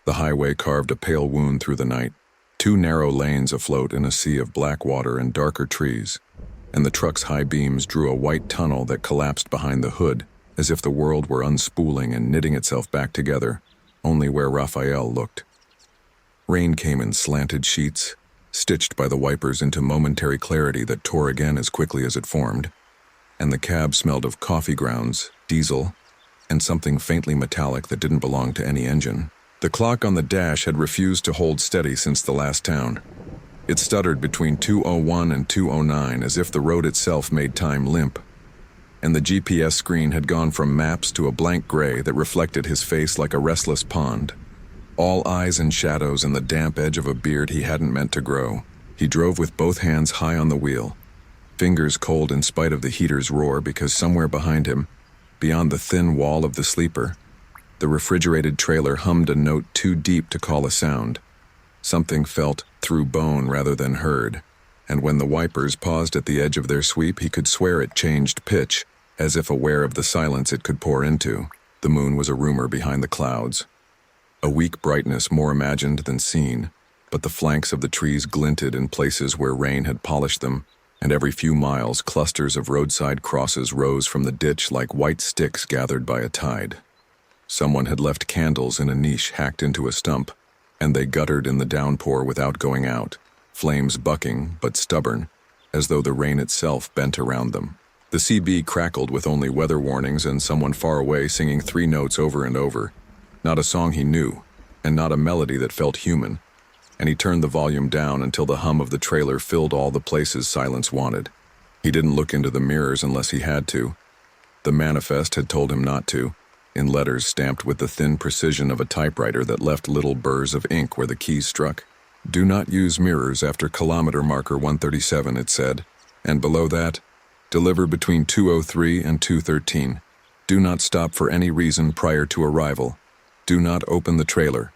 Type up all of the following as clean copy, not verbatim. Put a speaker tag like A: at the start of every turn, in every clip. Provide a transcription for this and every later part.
A: The highway carved a pale wound through the night, two narrow lanes afloat in a sea of black water and darker trees, and the truck's high beams drew a white tunnel that collapsed behind the hood, as if the world were unspooling and knitting itself back together, only where Rafael looked. Rain came in slanted sheets, stitched by the wipers into momentary clarity that tore again as quickly as it formed, and the cab smelled of coffee grounds, diesel, and something faintly metallic that didn't belong to any engine. The clock on the dash had refused to hold steady since the last town. It stuttered between 2:01 and 2:09 as if the road itself made time limp, and the GPS screen had gone from maps to a blank gray that reflected his face like a restless pond. All eyes and shadows and the damp edge of a beard he hadn't meant to grow. He drove with both hands high on the wheel, fingers cold in spite of the heater's roar, because somewhere behind him, beyond the thin wall of the sleeper, the refrigerated trailer hummed a note too deep to call a sound. Something felt through bone rather than heard, and when the wipers paused at the edge of their sweep, he could swear it changed pitch, as if aware of the silence it could pour into. The moon was a rumor behind the clouds. A weak brightness more imagined than seen, but the flanks of the trees glinted in places where rain had polished them, and every few miles clusters of roadside crosses rose from the ditch like white sticks gathered by a tide. Someone had left candles in a niche hacked into a stump, and they guttered in the downpour without going out, flames bucking but stubborn, as though the rain itself bent around them. The CB crackled with only weather warnings and someone far away singing 3 notes over and over. Not a song he knew, and not a melody that felt human, and he turned the volume down until the hum of the trailer filled all the places silence wanted. He didn't look into the mirrors unless he had to. The manifest had told him not to, in letters stamped with the thin precision of a typewriter that left little burrs of ink where the keys struck. "Do not use mirrors after kilometer marker 137, it said, and below that, deliver between 2:03 and 2:13. Do not stop for any reason prior to arrival. Do not open the trailer.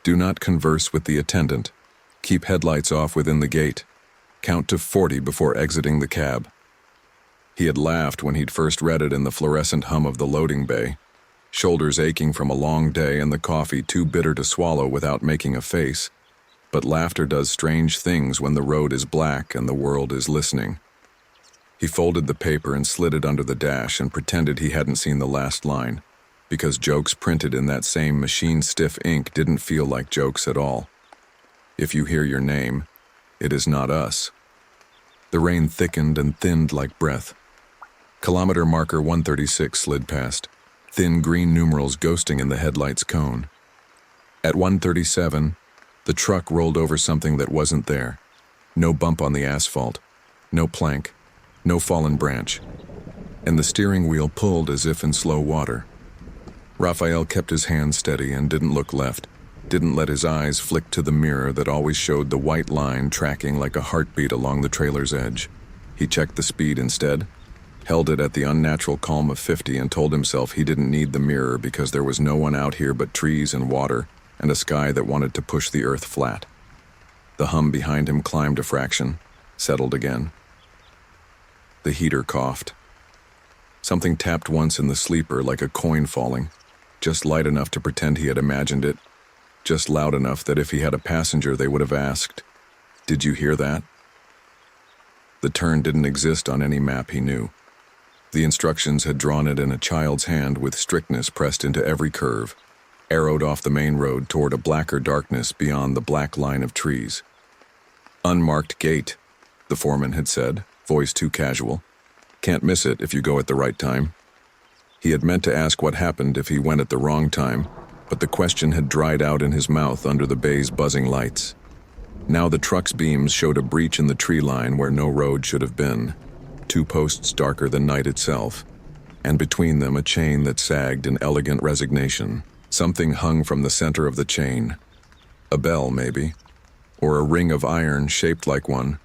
A: Do not converse with the attendant. Keep headlights off within the gate. Count to 40 before exiting the cab." He had laughed when he'd first read it in the fluorescent hum of the loading bay, shoulders aching from a long day and the coffee too bitter to swallow without making a face. But laughter does strange things when the road is black and the world is listening. He folded the paper and slid it under the dash and pretended he hadn't seen the last line, because jokes printed in that same machine-stiff ink didn't feel like jokes at all. If you hear your name, it is not us. The rain thickened and thinned like breath. Kilometer marker 136 slid past, thin green numerals ghosting in the headlight's cone. At 137, the truck rolled over something that wasn't there. No bump on the asphalt, no plank, no fallen branch, and the steering wheel pulled as if in slow water. Rafael kept his hand steady and didn't look left, didn't let his eyes flick to the mirror that always showed the white line tracking like a heartbeat along the trailer's edge. He checked the speed instead, held it at the unnatural calm of 50 and told himself he didn't need the mirror because there was no one out here but trees and water and a sky that wanted to push the earth flat. The hum behind him climbed a fraction, settled again. The heater coughed. Something tapped once in the sleeper like a coin falling, just light enough to pretend he had imagined it, just loud enough that if he had a passenger they would have asked, "Did you hear that?" The turn didn't exist on any map he knew. The instructions had drawn it in a child's hand with strictness pressed into every curve, arrowed off the main road toward a blacker darkness beyond the black line of trees. "Unmarked gate," the foreman had said, voice too casual. "Can't miss it if you go at the right time." He had meant to ask what happened if he went at the wrong time, but the question had dried out in his mouth under the bay's buzzing lights. Now the truck's beams showed a breach in the tree line where no road should have been, 2 posts darker than night itself, and between them a chain that sagged in elegant resignation. Something hung from the center of the chain. A bell, maybe, or a ring of iron shaped like one,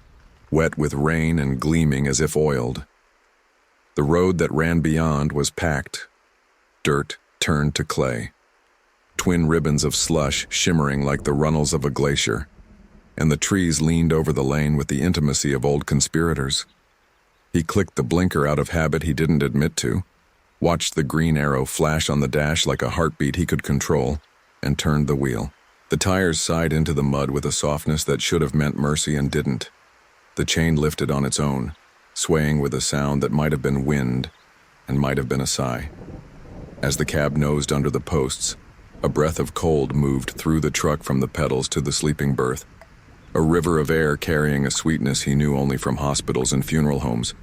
A: wet with rain and gleaming as if oiled. The road that ran beyond was packed. Dirt turned to clay. Twin ribbons of slush shimmering like the runnels of a glacier, and the trees leaned over the lane with the intimacy of old conspirators. He clicked the blinker out of habit he didn't admit to, watched the green arrow flash on the dash like a heartbeat he could control, and turned the wheel. The tires sighed into the mud with a softness that should have meant mercy and didn't. The chain lifted on its own, swaying with a sound that might have been wind and might have been a sigh. As the cab nosed under the posts, a breath of cold moved through the truck from the pedals to the sleeping berth, a river of air carrying a sweetness he knew only from hospitals and funeral homes.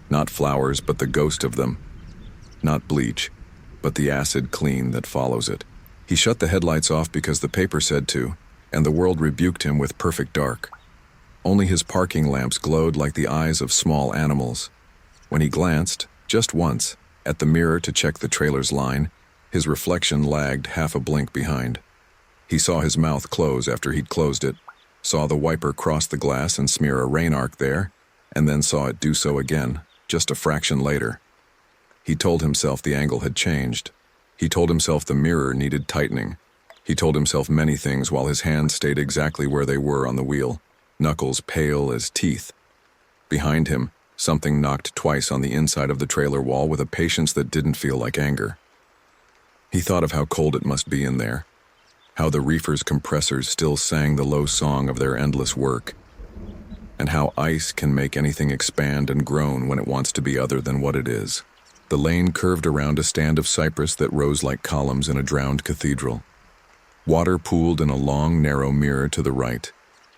A: Not flowers, but the ghost of them. Not bleach, but the acid clean that follows it. He shut the headlights off because the paper said to, and the world rebuked him with perfect dark. Only his parking lamps glowed like the eyes of small animals. When he glanced, just once, at the mirror to check the trailer's line, his reflection lagged half a blink behind. He saw his mouth close after he'd closed it, saw the wiper cross the glass and smear a rain arc there, and then saw it do so again, just a fraction later. He told himself the angle had changed. He told himself the mirror needed tightening. He told himself many things while his hands stayed exactly where they were on the wheel, knuckles pale as teeth. Behind him, something knocked twice on the inside of the trailer wall with a patience that didn't feel like anger. He thought of how cold it must be in there, how the reefer's compressors still sang the low song of their endless work, and how ice can make anything expand and groan when it wants to be other than what it is. The lane curved around a stand of cypress that rose like columns in a drowned cathedral. Water pooled in a long, narrow mirror to the right,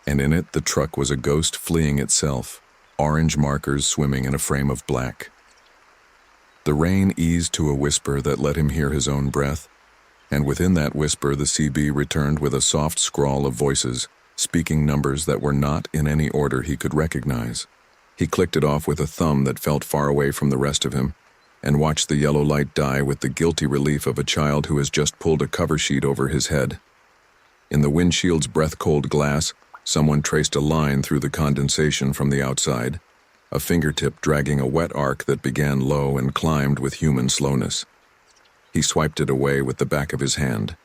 A: and in it the truck was a ghost fleeing itself, orange markers swimming in a frame of black. The rain eased to a whisper that let him hear his own breath, and within that whisper the CB returned with a soft scrawl of voices, speaking numbers that were not in any order he could recognize. He clicked it off with a thumb that felt far away from the rest of him, and watched the yellow light die with the guilty relief of a child who has just pulled a cover sheet over his head. In the windshield's breath-cold glass, someone traced a line through the condensation from the outside, a fingertip dragging a wet arc that began low and climbed with human slowness. He swiped it away with the back of his hand.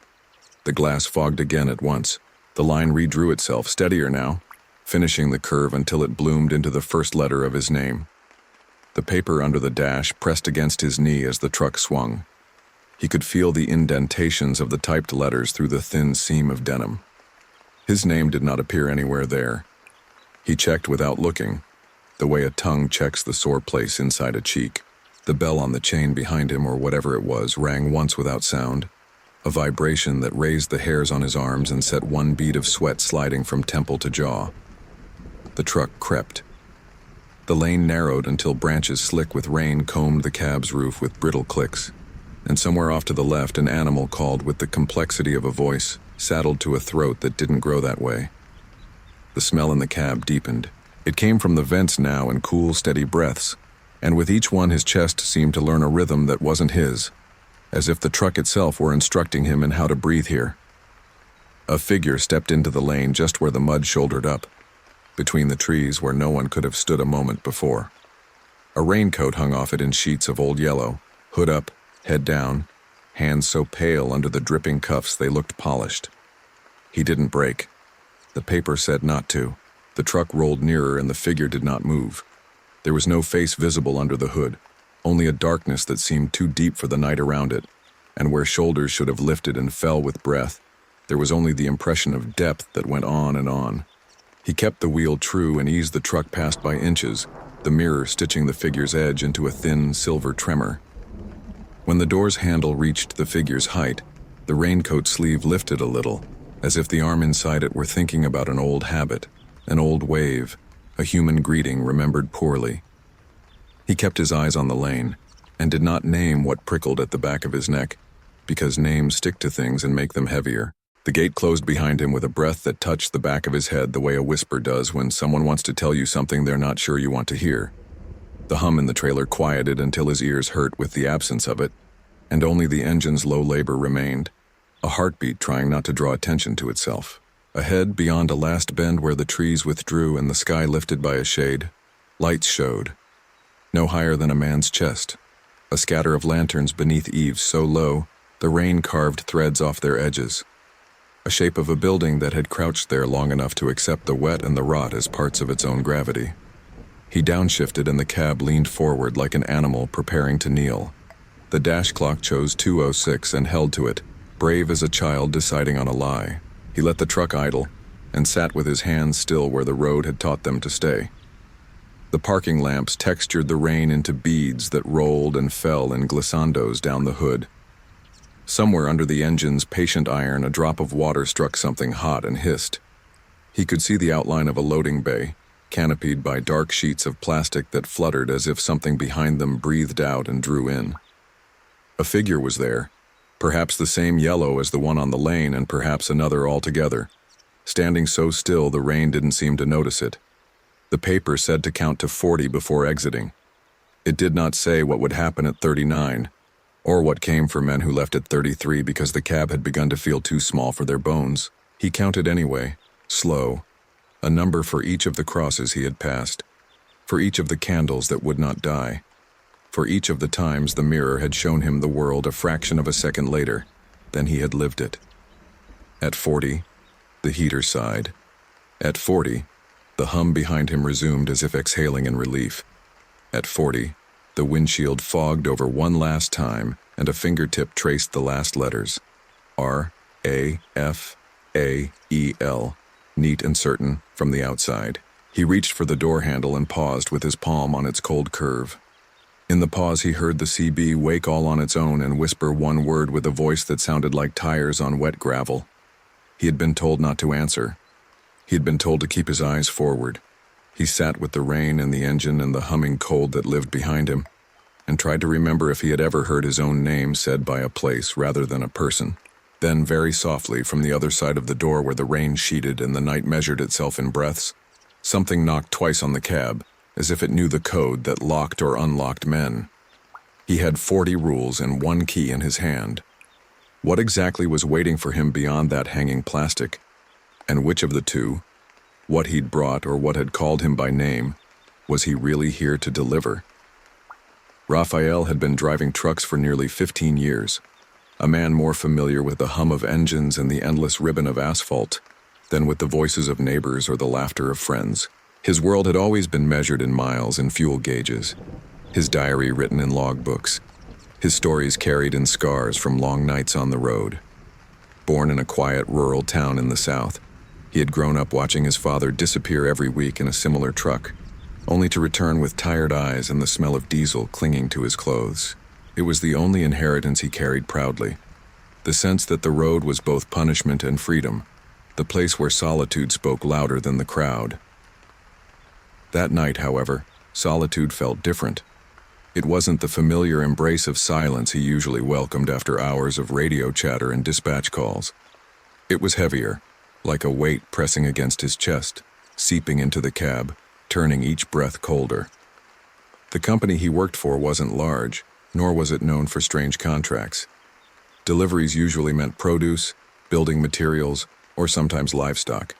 A: The glass fogged again at once. The line redrew itself, steadier now, finishing the curve until it bloomed into the first letter of his name. The paper under the dash pressed against his knee as the truck swung. He could feel the indentations of the typed letters through the thin seam of denim. His name did not appear anywhere there. He checked without looking, the way a tongue checks the sore place inside a cheek. The bell on the chain behind him, or whatever it was, rang once without sound, a vibration that raised the hairs on his arms and set one bead of sweat sliding from temple to jaw. The truck crept. The lane narrowed until branches slick with rain combed the cab's roof with brittle clicks, and somewhere off to the left an animal called with the complexity of a voice, saddled to a throat that didn't grow that way. The smell in the cab deepened. It came from the vents now in cool, steady breaths, and with each one his chest seemed to learn a rhythm that wasn't his, as if the truck itself were instructing him in how to breathe here. A figure stepped into the lane just where the mud shouldered up, between the trees where no one could have stood a moment before. A raincoat hung off it in sheets of old yellow, hood up, head down, hands so pale under the dripping cuffs they looked polished. He didn't brake. The paper said not to. The truck rolled nearer and the figure did not move. There was no face visible under the hood, only a darkness that seemed too deep for the night around it, and where shoulders should have lifted and fell with breath, there was only the impression of depth that went on and on. He kept the wheel true and eased the truck past by inches, the mirror stitching the figure's edge into a thin, silver tremor. When the door's handle reached the figure's height, the raincoat sleeve lifted a little, as if the arm inside it were thinking about an old habit, an old wave, a human greeting remembered poorly. He kept his eyes on the lane, and did not name what prickled at the back of his neck, because names stick to things and make them heavier. The gate closed behind him with a breath that touched the back of his head the way a whisper does when someone wants to tell you something they're not sure you want to hear. The hum in the trailer quieted until his ears hurt with the absence of it, and only the engine's low labor remained, a heartbeat trying not to draw attention to itself. Ahead, beyond a last bend where the trees withdrew and the sky lifted by a shade, lights showed, no higher than a man's chest, a scatter of lanterns beneath eaves so low the rain carved threads off their edges, a shape of a building that had crouched there long enough to accept the wet and the rot as parts of its own gravity. He downshifted and the cab leaned forward like an animal preparing to kneel. The dash clock chose 2:06 and held to it, brave as a child deciding on a lie. He let the truck idle and sat with his hands still where the road had taught them to stay. The parking lamps textured the rain into beads that rolled and fell in glissandos down the hood. Somewhere under the engine's patient iron, a drop of water struck something hot and hissed. He could see the outline of a loading bay, canopied by dark sheets of plastic that fluttered as if something behind them breathed out and drew in. A figure was there, perhaps the same yellow as the one on the lane and perhaps another altogether. Standing so still the rain didn't seem to notice it. The paper said to count to 40 before exiting. It did not say what would happen at 39, or what came for men who left at 33 because the cab had begun to feel too small for their bones. He counted anyway, slow, a number for each of the crosses he had passed, for each of the candles that would not die, for each of the times the mirror had shown him the world a fraction of a second later than he had lived it. At 40, the heater sighed. At 40, the hum behind him resumed as if exhaling in relief. At 40, the windshield fogged over one last time and a fingertip traced the last letters. R-A-F-A-E-L, neat and certain from the outside. He reached for the door handle and paused with his palm on its cold curve. In the pause he heard the CB wake all on its own and whisper one word with a voice that sounded like tires on wet gravel. He had been told not to answer. He had been told to keep his eyes forward. He sat with the rain and the engine and the humming cold that lived behind him, and tried to remember if he had ever heard his own name said by a place rather than a person. Then, very softly, from the other side of the door where the rain sheeted and the night measured itself in breaths, something knocked twice on the cab, as if it knew the code that locked or unlocked men. He had 40 rules and one key in his hand. What exactly was waiting for him beyond that hanging plastic? And which of the two, what he'd brought or what had called him by name, was he really here to deliver? Rafael had been driving trucks for nearly 15 years, a man more familiar with the hum of engines and the endless ribbon of asphalt than with the voices of neighbors or the laughter of friends. His world had always been measured in miles and fuel gauges, his diary written in logbooks, his stories carried in scars from long nights on the road. Born in a quiet rural town in the south, he had grown up watching his father disappear every week in a similar truck, only to return with tired eyes and the smell of diesel clinging to his clothes. It was the only inheritance he carried proudly, the sense that the road was both punishment and freedom, the place where solitude spoke louder than the crowd. That night, however, solitude felt different. It wasn't the familiar embrace of silence he usually welcomed after hours of radio chatter and dispatch calls. It was heavier, like a weight pressing against his chest, seeping into the cab, turning each breath colder. The company he worked for wasn't large, nor was it known for strange contracts. Deliveries usually meant produce, building materials, or sometimes livestock.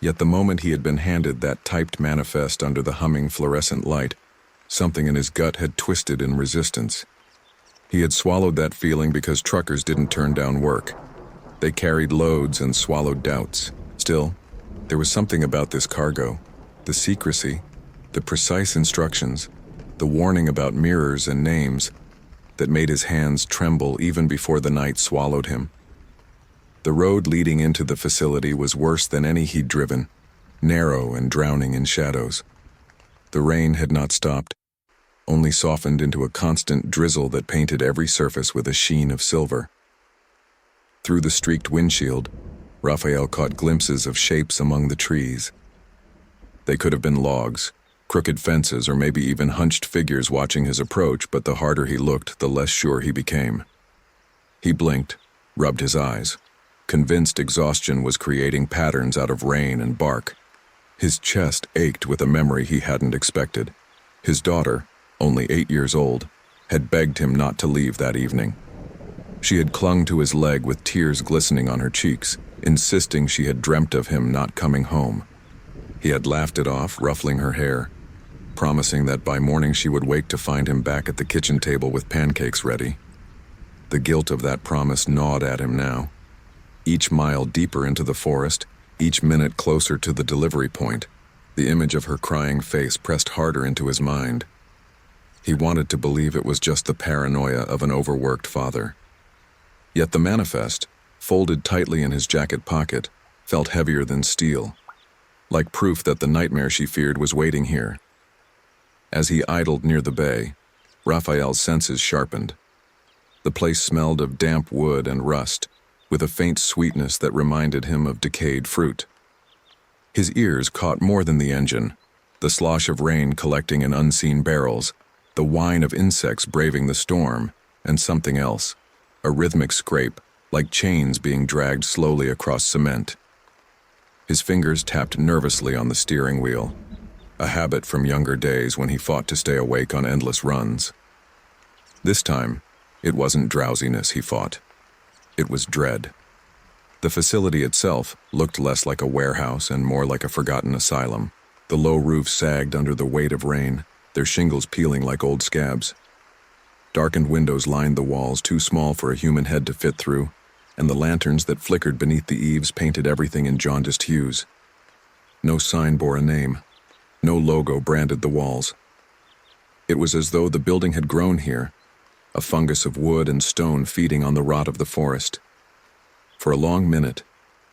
A: Yet the moment he had been handed that typed manifest under the humming fluorescent light, something in his gut had twisted in resistance. He had swallowed that feeling because truckers didn't turn down work. They carried loads and swallowed doubts. Still, there was something about this cargo, the secrecy, the precise instructions, the warning about mirrors and names, that made his hands tremble even before the night swallowed him. The road leading into the facility was worse than any he'd driven, narrow and drowning in shadows. The rain had not stopped, only softened into a constant drizzle that painted every surface with a sheen of silver. Through the streaked windshield, Rafael caught glimpses of shapes among the trees. They could have been logs, crooked fences, or maybe even hunched figures watching his approach, but the harder he looked, the less sure he became. He blinked, rubbed his eyes, convinced exhaustion was creating patterns out of rain and bark. His chest ached with a memory he hadn't expected. His daughter, only 8 years old, had begged him not to leave that evening. She had clung to his leg with tears glistening on her cheeks, insisting she had dreamt of him not coming home. He had laughed it off, ruffling her hair, promising that by morning she would wake to find him back at the kitchen table with pancakes ready. The guilt of that promise gnawed at him now. Each mile deeper into the forest, each minute closer to the delivery point, the image of her crying face pressed harder into his mind. He wanted to believe it was just the paranoia of an overworked father. Yet the manifest, folded tightly in his jacket pocket, felt heavier than steel, like proof that the nightmare she feared was waiting here. As he idled near the bay, Rafael's senses sharpened. The place smelled of damp wood and rust, with a faint sweetness that reminded him of decayed fruit. His ears caught more than the engine, the slosh of rain collecting in unseen barrels, the whine of insects braving the storm, and something else, a rhythmic scrape, like chains being dragged slowly across cement. His fingers tapped nervously on the steering wheel, a habit from younger days when he fought to stay awake on endless runs. This time, it wasn't drowsiness he fought. It was dread. The facility itself looked less like a warehouse and more like a forgotten asylum. The low roofs sagged under the weight of rain, their shingles peeling like old scabs. Darkened windows lined the walls too small for a human head to fit through, and the lanterns that flickered beneath the eaves painted everything in jaundiced hues. No sign bore a name. No logo branded the walls. It was as though the building had grown here, a fungus of wood and stone feeding on the rot of the forest. For a long minute,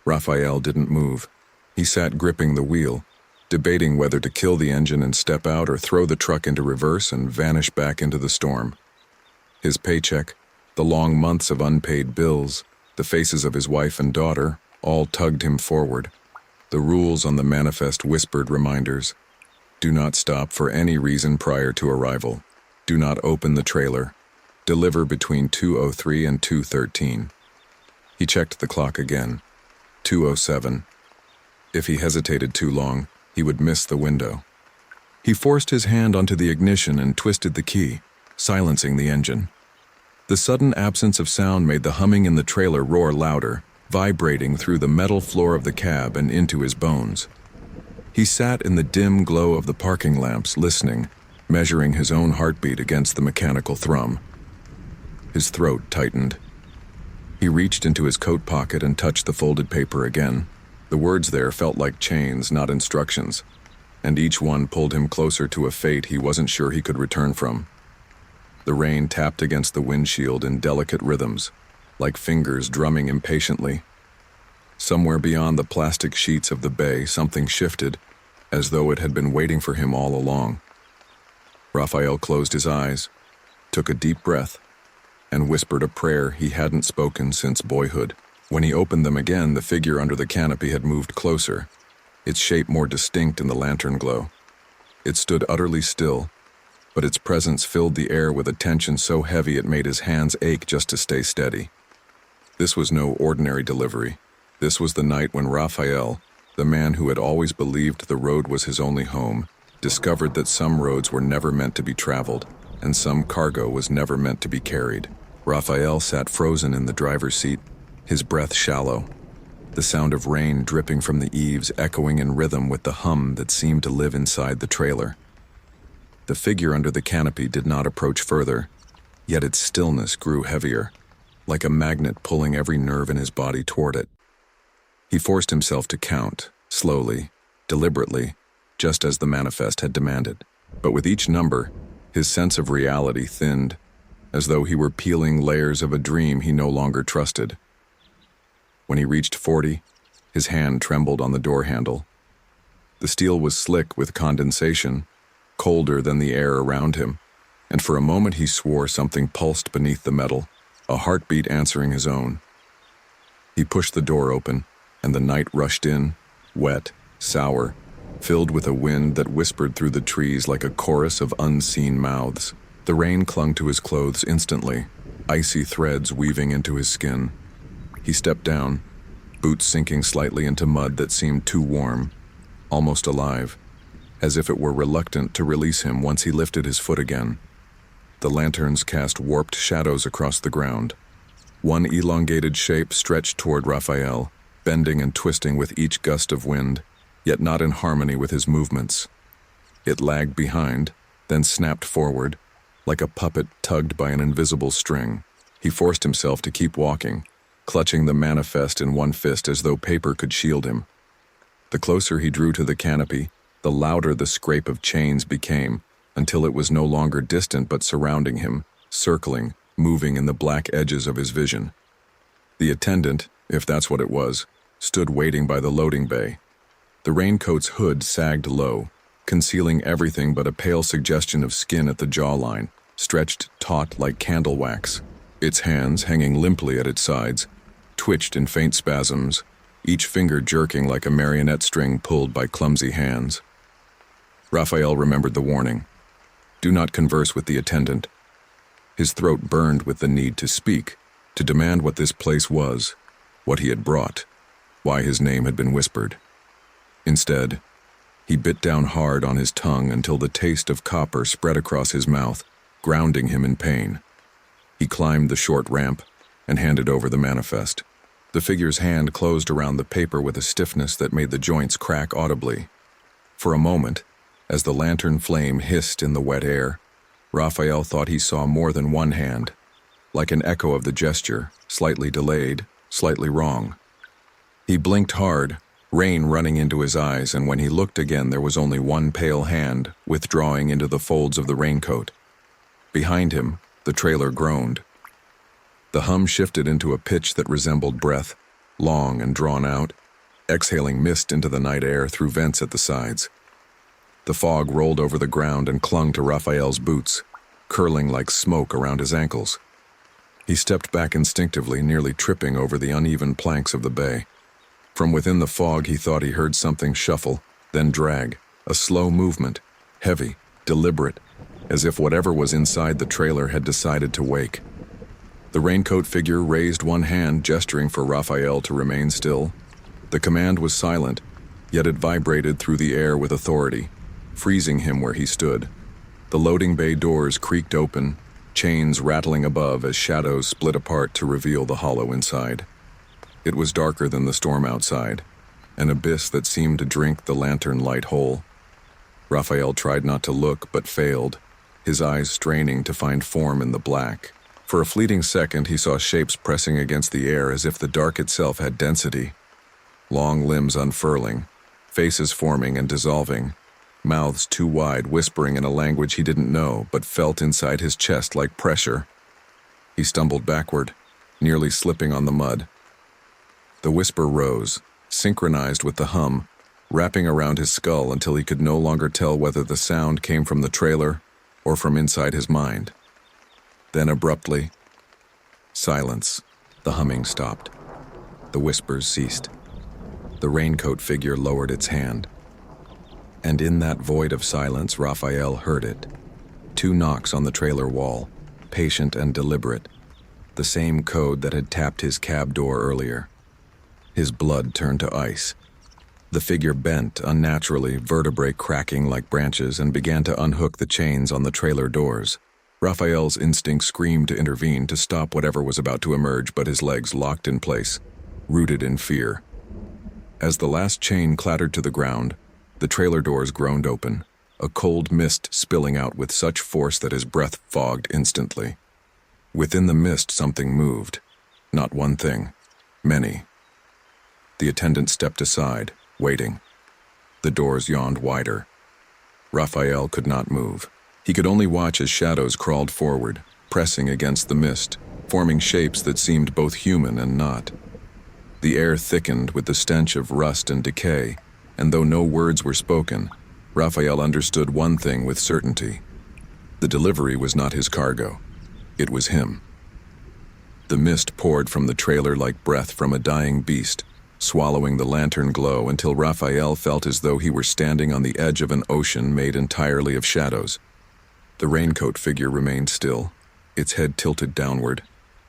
A: Rafael didn't move. He sat gripping the wheel, debating whether to kill the engine and step out or throw the truck into reverse and vanish back into the storm. His paycheck, the long months of unpaid bills, the faces of his wife and daughter, all tugged him forward. The rules on the manifest whispered reminders. Do not stop for any reason prior to arrival. Do not open the trailer. Deliver between 2:03 and 2:13. He checked the clock again. 2:07. If he hesitated too long, he would miss the window. He forced his hand onto the ignition and twisted the key, silencing the engine. The sudden absence of sound made the humming in the trailer roar louder, vibrating through the metal floor of the cab and into his bones. He sat in the dim glow of the parking lamps, listening, measuring his own heartbeat against the mechanical thrum. His throat tightened. He reached into his coat pocket and touched the folded paper again. The words there felt like chains, not instructions, and each one pulled him closer to a fate he wasn't sure he could return from. The rain tapped against the windshield in delicate rhythms, like fingers drumming impatiently. Somewhere beyond the plastic sheets of the bay, something shifted, as though it had been waiting for him all along. Rafael closed his eyes, took a deep breath, and whispered a prayer he hadn't spoken since boyhood. When he opened them again, the figure under the canopy had moved closer, its shape more distinct in the lantern glow. It stood utterly still, but its presence filled the air with a tension so heavy it made his hands ache just to stay steady. This was no ordinary delivery. This was the night when Rafael, the man who had always believed the road was his only home, discovered that some roads were never meant to be traveled, and some cargo was never meant to be carried. Rafael sat frozen in the driver's seat, his breath shallow, the sound of rain dripping from the eaves echoing in rhythm with the hum that seemed to live inside the trailer. The figure under the canopy did not approach further, yet its stillness grew heavier, like a magnet pulling every nerve in his body toward it. He forced himself to count, slowly, deliberately, just as the manifest had demanded. But with each number, his sense of reality thinned, as though he were peeling layers of a dream he no longer trusted. When he reached 40, his hand trembled on the door handle. The steel was slick with condensation, colder than the air around him, and for a moment he swore something pulsed beneath the metal, a heartbeat answering his own. He pushed the door open, and the night rushed in, wet, sour, filled with a wind that whispered through the trees like a chorus of unseen mouths. The rain clung to his clothes instantly, icy threads weaving into his skin. He stepped down, boots sinking slightly into mud that seemed too warm, almost alive, as if it were reluctant to release him once he lifted his foot again. The lanterns cast warped shadows across the ground. One elongated shape stretched toward Rafael, bending and twisting with each gust of wind, yet not in harmony with his movements. It lagged behind, then snapped forward, like a puppet tugged by an invisible string. He forced himself to keep walking, clutching the manifest in one fist as though paper could shield him. The closer he drew to the canopy, the louder the scrape of chains became, until it was no longer distant but surrounding him, circling, moving in the black edges of his vision. The attendant, if that's what it was, stood waiting by the loading bay. The raincoat's hood sagged low, concealing everything but a pale suggestion of skin at the jawline, stretched taut like candle wax. Its hands, hanging limply at its sides, twitched in faint spasms, each finger jerking like a marionette string pulled by clumsy hands. Rafael remembered the warning. Do not converse with the attendant. His throat burned with the need to speak, to demand what this place was, what he had brought, why his name had been whispered. Instead, he bit down hard on his tongue until the taste of copper spread across his mouth, grounding him in pain. He climbed the short ramp and handed over the manifest. The figure's hand closed around the paper with a stiffness that made the joints crack audibly. For a moment, as the lantern flame hissed in the wet air, Rafael thought he saw more than one hand, like an echo of the gesture, slightly delayed, slightly wrong. He blinked hard, rain running into his eyes, and when he looked again there was only one pale hand withdrawing into the folds of the raincoat. Behind him, the trailer groaned. The hum shifted into a pitch that resembled breath, long and drawn out, exhaling mist into the night air through vents at the sides. The fog rolled over the ground and clung to Rafael's boots, curling like smoke around his ankles. He stepped back instinctively, nearly tripping over the uneven planks of the bay. From within the fog he thought he heard something shuffle, then drag, a slow movement, heavy, deliberate, as if whatever was inside the trailer had decided to wake. The raincoat figure raised one hand, gesturing for Rafael to remain still. The command was silent, yet it vibrated through the air with authority, freezing him where he stood. The loading bay doors creaked open, chains rattling above as shadows split apart to reveal the hollow inside. It was darker than the storm outside, an abyss that seemed to drink the lantern light whole. Rafael tried not to look, but failed, his eyes straining to find form in the black. For a fleeting second he saw shapes pressing against the air as if the dark itself had density. Long limbs unfurling, faces forming and dissolving, mouths too wide whispering in a language he didn't know but felt inside his chest like pressure. He stumbled backward, nearly slipping on the mud. The whisper rose, synchronized with the hum, wrapping around his skull until he could no longer tell whether the sound came from the trailer or from inside his mind. Then abruptly, silence. The humming stopped. The whispers ceased. The raincoat figure lowered its hand. And in that void of silence, Rafael heard it. 2 knocks on the trailer wall, patient and deliberate. The same code that had tapped his cab door earlier. His blood turned to ice. The figure bent unnaturally, vertebrae cracking like branches, and began to unhook the chains on the trailer doors. Rafael's instinct screamed to intervene, to stop whatever was about to emerge, but his legs locked in place, rooted in fear. As the last chain clattered to the ground, the trailer doors groaned open, a cold mist spilling out with such force that his breath fogged instantly. Within the mist something moved. Not one thing. Many. The attendant stepped aside, waiting. The doors yawned wider. Rafael could not move. He could only watch as shadows crawled forward, pressing against the mist, forming shapes that seemed both human and not. The air thickened with the stench of rust and decay, and though no words were spoken, Rafael understood one thing with certainty. The delivery was not his cargo. It was him. The mist poured from the trailer like breath from a dying beast, swallowing the lantern glow until Rafael felt as though he were standing on the edge of an ocean made entirely of shadows. The raincoat figure remained still, its head tilted downward,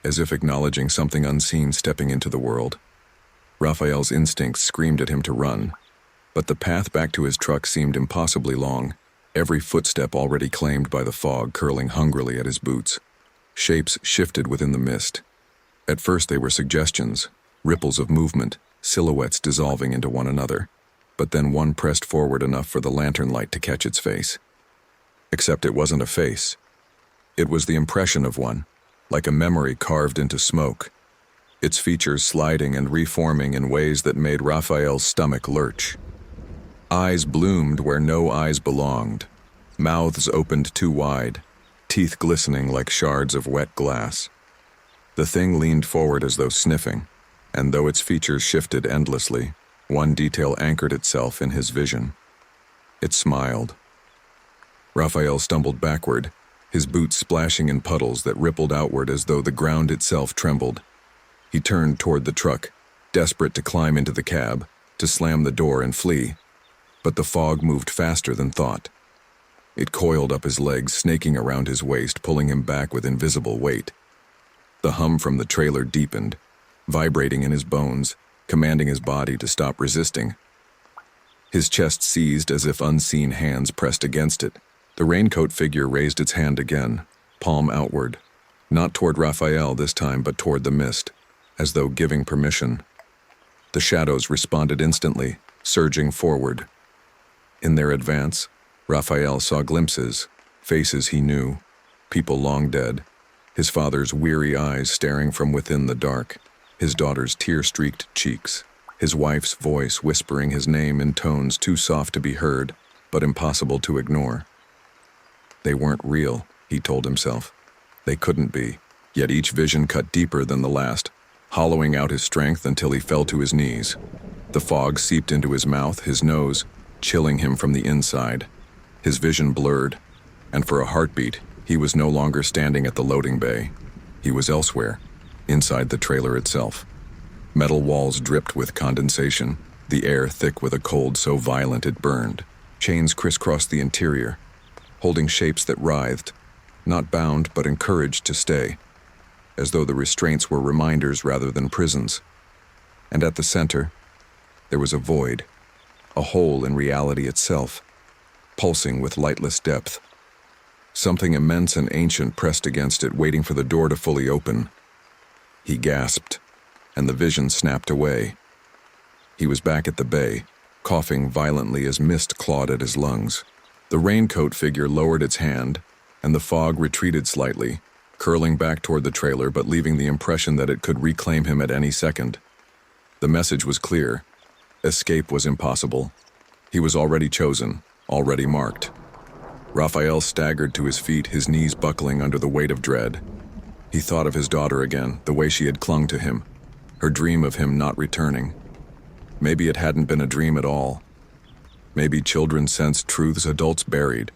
A: as if acknowledging something unseen stepping into the world. Rafael's instincts screamed at him to run, but the path back to his truck seemed impossibly long, every footstep already claimed by the fog curling hungrily at his boots. Shapes shifted within the mist. At first they were suggestions, ripples of movement, silhouettes dissolving into one another, but then one pressed forward enough for the lantern light to catch its face. Except it wasn't a face. It was the impression of one, like a memory carved into smoke, its features sliding and reforming in ways that made Rafael's stomach lurch. Eyes bloomed where no eyes belonged, mouths opened too wide, teeth glistening like shards of wet glass. The thing leaned forward as though sniffing, and though its features shifted endlessly, one detail anchored itself in his vision. It smiled. Rafael stumbled backward, his boots splashing in puddles that rippled outward as though the ground itself trembled. He turned toward the truck, desperate to climb into the cab, to slam the door and flee. But the fog moved faster than thought. It coiled up his legs, snaking around his waist, pulling him back with invisible weight. The hum from the trailer deepened, vibrating in his bones, commanding his body to stop resisting. His chest seized as if unseen hands pressed against it. The raincoat figure raised its hand again, palm outward, not toward Rafael this time, but toward the mist, as though giving permission. The shadows responded instantly, surging forward. In their advance, Rafael saw glimpses, faces he knew, people long dead, his father's weary eyes staring from within the dark, his daughter's tear-streaked cheeks, his wife's voice whispering his name in tones too soft to be heard, but impossible to ignore. They weren't real, he told himself. They couldn't be, yet each vision cut deeper than the last, hollowing out his strength until he fell to his knees. The fog seeped into his mouth, his nose, chilling him from the inside. His vision blurred, and for a heartbeat, he was no longer standing at the loading bay. He was elsewhere, inside the trailer itself. Metal walls dripped with condensation, the air thick with a cold so violent it burned. Chains crisscrossed the interior, holding shapes that writhed, not bound but encouraged to stay, as though the restraints were reminders rather than prisons. And at the center, there was a void, a hole in reality itself, pulsing with lightless depth. Something immense and ancient pressed against it, waiting for the door to fully open. He gasped, and the vision snapped away. He was back at the bay, coughing violently as mist clawed at his lungs. The raincoat figure lowered its hand, and the fog retreated slightly, curling back toward the trailer but leaving the impression that it could reclaim him at any second. The message was clear. Escape was impossible. He was already chosen, already marked. Rafael staggered to his feet, his knees buckling under the weight of dread. He thought of his daughter again, the way she had clung to him, her dream of him not returning. Maybe it hadn't been a dream at all. Maybe children sensed truths adults buried.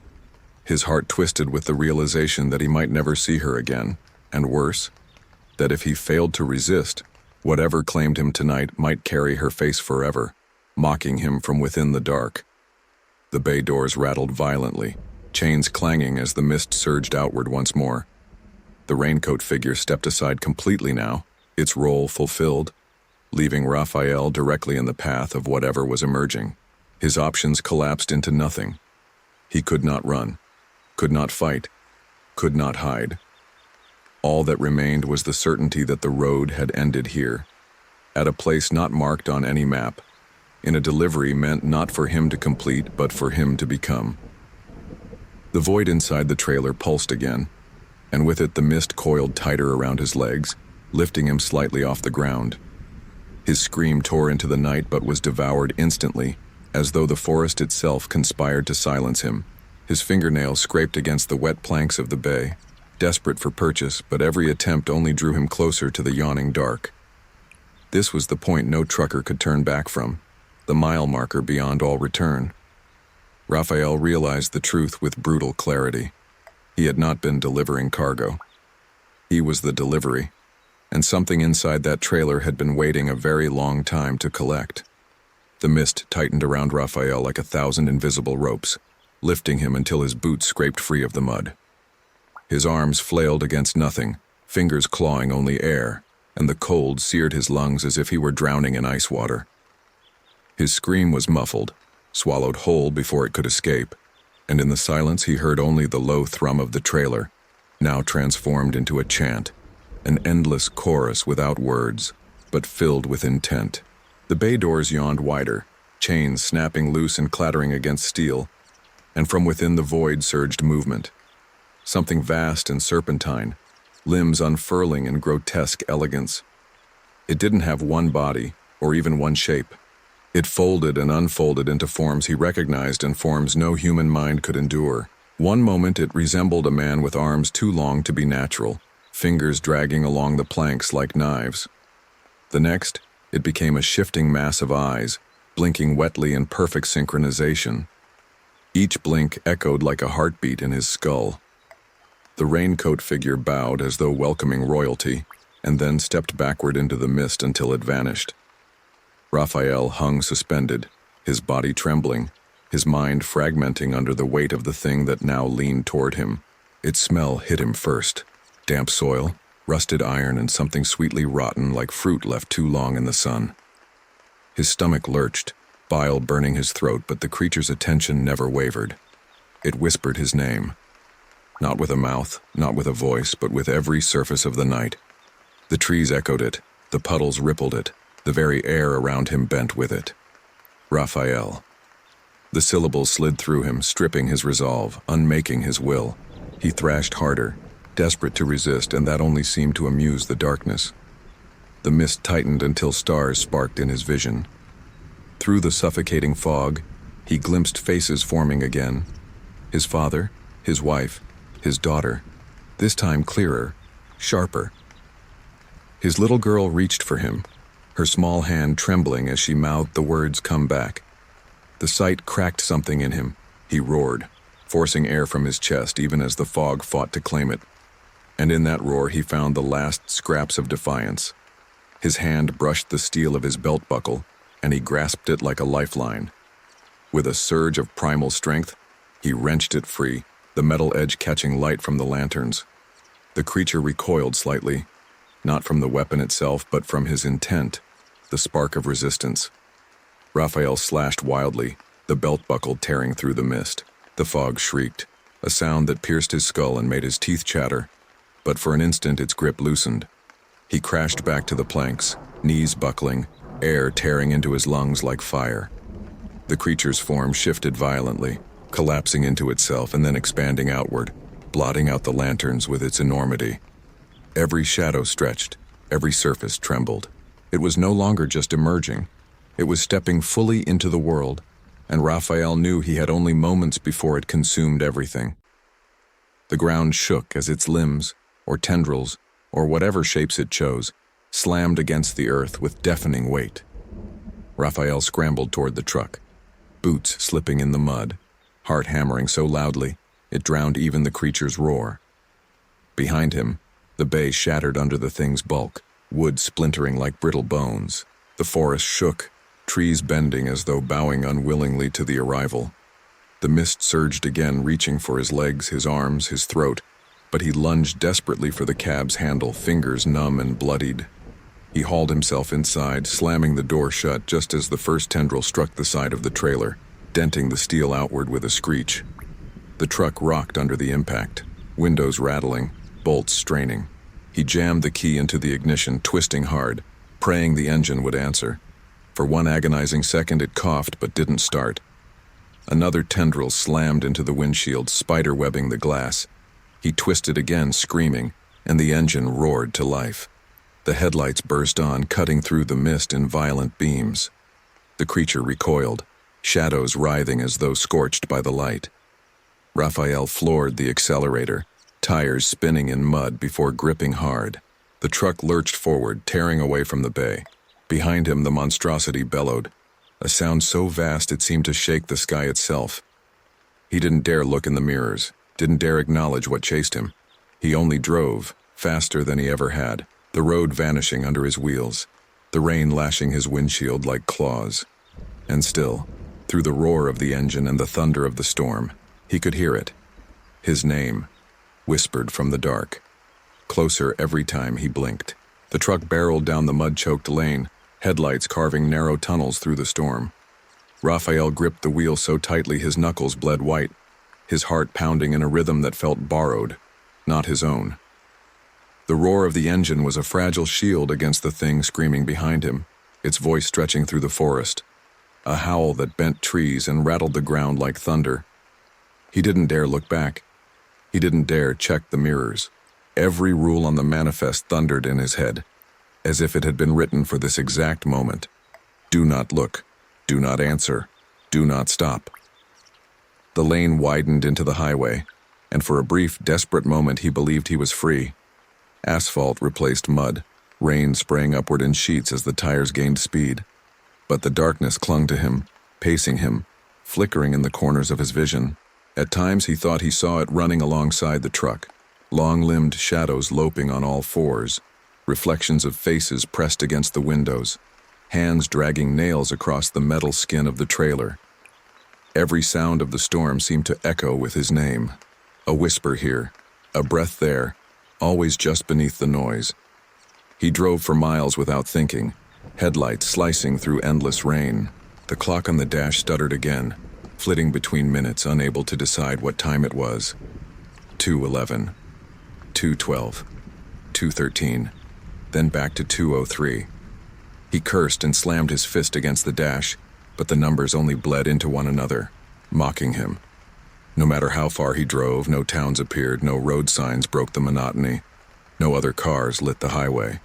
A: His heart twisted with the realization that he might never see her again, and worse, that if he failed to resist, whatever claimed him tonight might carry her face forever, mocking him from within the dark. The bay doors rattled violently, chains clanging as the mist surged outward once more. The raincoat figure stepped aside completely now, its role fulfilled, leaving Rafael directly in the path of whatever was emerging. His options collapsed into nothing. He could not run, could not fight, could not hide. All that remained was the certainty that the road had ended here, at a place not marked on any map, in a delivery meant not for him to complete, but for him to become. The void inside the trailer pulsed again, and with it the mist coiled tighter around his legs, lifting him slightly off the ground. His scream tore into the night but was devoured instantly, as though the forest itself conspired to silence him. His fingernails scraped against the wet planks of the bay, desperate for purchase, but every attempt only drew him closer to the yawning dark. This was the point no trucker could turn back from, the mile marker beyond all return. Rafael realized the truth with brutal clarity. He had not been delivering cargo. He was the delivery, and something inside that trailer had been waiting a very long time to collect. The mist tightened around Rafael like 1,000 invisible ropes, lifting him until his boots scraped free of the mud. His arms flailed against nothing, fingers clawing only air, and the cold seared his lungs as if he were drowning in ice water. His scream was muffled, swallowed whole before it could escape, and in the silence he heard only the low thrum of the trailer, now transformed into a chant, an endless chorus without words, but filled with intent. The bay doors yawned wider, chains snapping loose and clattering against steel, and from within the void surged movement. Something vast and serpentine, limbs unfurling in grotesque elegance. It didn't have one body, or even one shape. It folded and unfolded into forms he recognized and forms no human mind could endure. One moment it resembled a man with arms too long to be natural, fingers dragging along the planks like knives. The next, it became a shifting mass of eyes, blinking wetly in perfect synchronization. Each blink echoed like a heartbeat in his skull. The raincoat figure bowed as though welcoming royalty, and then stepped backward into the mist until it vanished. Rafael hung suspended, his body trembling, his mind fragmenting under the weight of the thing that now leaned toward him. Its smell hit him first. Damp soil, rusted iron, and something sweetly rotten like fruit left too long in the sun. His stomach lurched, bile burning his throat, but the creature's attention never wavered. It whispered his name. Not with a mouth, not with a voice, but with every surface of the night. The trees echoed it, the puddles rippled it, the very air around him bent with it. Rafael. The syllables slid through him, stripping his resolve, unmaking his will. He thrashed harder, desperate to resist, and that only seemed to amuse the darkness. The mist tightened until stars sparked in his vision. Through the suffocating fog, he glimpsed faces forming again. His father, his wife, his daughter, this time clearer, sharper. His little girl reached for him, her small hand trembling as she mouthed the words, "Come back." The sight cracked something in him. He roared, forcing air from his chest even as the fog fought to claim it. And in that roar he found the last scraps of defiance. His hand brushed the steel of his belt buckle, and he grasped it like a lifeline. With a surge of primal strength, he wrenched it free, the metal edge catching light from the lanterns. The creature recoiled slightly, not from the weapon itself, but from his intent, the spark of resistance. Rafael slashed wildly, the belt buckle tearing through the mist. The fog shrieked, a sound that pierced his skull and made his teeth chatter, but for an instant its grip loosened. He crashed back to the planks, knees buckling, air tearing into his lungs like fire. The creature's form shifted violently, collapsing into itself and then expanding outward, blotting out the lanterns with its enormity. Every shadow stretched, every surface trembled. It was no longer just emerging. It was stepping fully into the world, and Rafael knew he had only moments before it consumed everything. The ground shook as its limbs, or tendrils, or whatever shapes it chose, slammed against the earth with deafening weight. Rafael scrambled toward the truck, boots slipping in the mud, heart hammering so loudly it drowned even the creature's roar. Behind him, the bay shattered under the thing's bulk, wood splintering like brittle bones. The forest shook, trees bending as though bowing unwillingly to the arrival. The mist surged again, reaching for his legs, his arms, his throat, but he lunged desperately for the cab's handle, fingers numb and bloodied. He hauled himself inside, slamming the door shut just as the first tendril struck the side of the trailer, denting the steel outward with a screech. The truck rocked under the impact, windows rattling, bolts straining. He jammed the key into the ignition, twisting hard, praying the engine would answer. For one agonizing second it coughed but didn't start. Another tendril slammed into the windshield, spider-webbing the glass. He twisted again, screaming, and the engine roared to life. The headlights burst on, cutting through the mist in violent beams. The creature recoiled, shadows writhing as though scorched by the light. Rafael floored the accelerator, tires spinning in mud before gripping hard. The truck lurched forward, tearing away from the bay. Behind him, the monstrosity bellowed, a sound so vast it seemed to shake the sky itself. He didn't dare look in the mirrors, didn't dare acknowledge what chased him. He only drove, faster than he ever had, the road vanishing under his wheels, the rain lashing his windshield like claws. And still, through the roar of the engine and the thunder of the storm, he could hear it. His name, whispered from the dark. Closer every time he blinked. The truck barreled down the mud-choked lane, headlights carving narrow tunnels through the storm. Rafael gripped the wheel so tightly his knuckles bled white, his heart pounding in a rhythm that felt borrowed, not his own. The roar of the engine was a fragile shield against the thing screaming behind him, its voice stretching through the forest, a howl that bent trees and rattled the ground like thunder. He didn't dare look back. He didn't dare check the mirrors. Every rule on the manifest thundered in his head, as if it had been written for this exact moment. Do not look. Do not answer. Do not stop. The lane widened into the highway, and for a brief, desperate moment he believed he was free. Asphalt replaced mud, rain spraying upward in sheets as the tires gained speed. But the darkness clung to him, pacing him, flickering in the corners of his vision. At times he thought he saw it running alongside the truck, long-limbed shadows loping on all fours, reflections of faces pressed against the windows, hands dragging nails across the metal skin of the trailer. Every sound of the storm seemed to echo with his name. A whisper here, a breath there, always just beneath the noise. He drove for miles without thinking, headlights slicing through endless rain. The clock on the dash stuttered again, flitting between minutes, unable to decide what time it was. 2:11, 2:12, 2:13, then back to 2:03. He cursed and slammed his fist against the dash, but the numbers only bled into one another, mocking him. No matter how far he drove, no towns appeared, no road signs broke the monotony, no other cars lit the highway.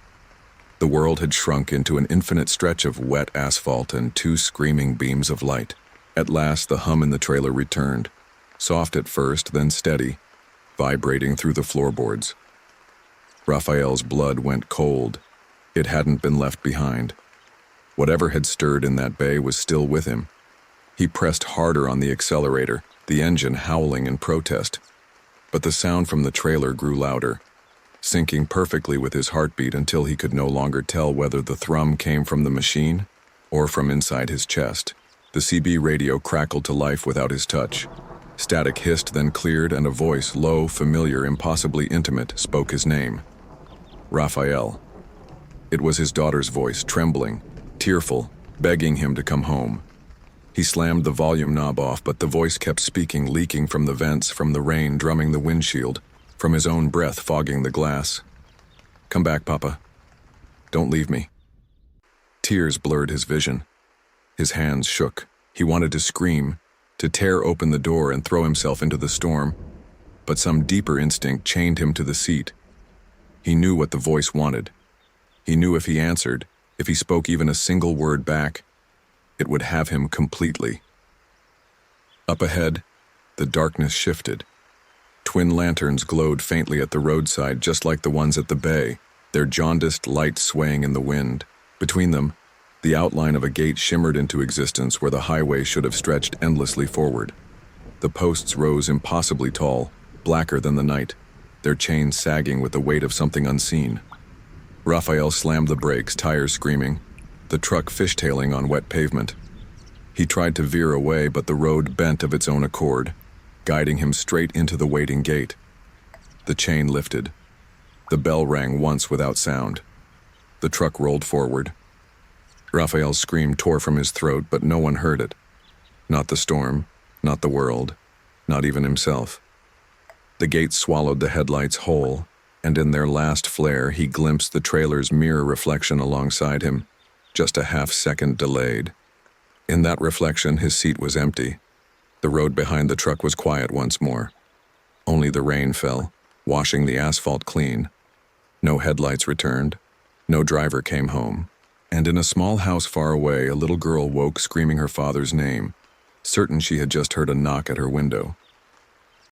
A: The world had shrunk into an infinite stretch of wet asphalt and two screaming beams of light. At last, the hum in the trailer returned, soft at first, then steady, vibrating through the floorboards. Rafael's blood went cold. It hadn't been left behind. Whatever had stirred in that bay was still with him. He pressed harder on the accelerator, the engine howling in protest. But the sound from the trailer grew louder, syncing perfectly with his heartbeat until he could no longer tell whether the thrum came from the machine or from inside his chest. The CB radio crackled to life without his touch. Static hissed, then cleared, and a voice, low, familiar, impossibly intimate, spoke his name. Rafael. It was his daughter's voice, trembling, tearful, begging him to come home. He slammed the volume knob off, but the voice kept speaking, leaking from the vents, from the rain drumming the windshield, from his own breath fogging the glass. Come back, Papa. Don't leave me. Tears blurred his vision. His hands shook. He wanted to scream, to tear open the door and throw himself into the storm, but some deeper instinct chained him to the seat. He knew what the voice wanted. He knew if he answered, if he spoke even a single word back, it would have him completely. Up ahead, the darkness shifted. Twin lanterns glowed faintly at the roadside, just like the ones at the bay, their jaundiced light swaying in the wind. Between them, the outline of a gate shimmered into existence where the highway should have stretched endlessly forward. The posts rose impossibly tall, blacker than the night, their chains sagging with the weight of something unseen. Rafael slammed the brakes, tires screaming, the truck fishtailing on wet pavement. He tried to veer away, but the road bent of its own accord, guiding him straight into the waiting gate. The chain lifted. The bell rang once without sound. The truck rolled forward. Rafael's scream tore from his throat, but no one heard it. Not the storm, not the world, not even himself. The gate swallowed the headlights whole, and in their last flare he glimpsed the trailer's mirror reflection alongside him, just a half-second delayed. In that reflection, his seat was empty. The road behind the truck was quiet once more. Only the rain fell, washing the asphalt clean. No headlights returned. No driver came home. And in a small house far away, a little girl woke screaming her father's name, certain she had just heard a knock at her window.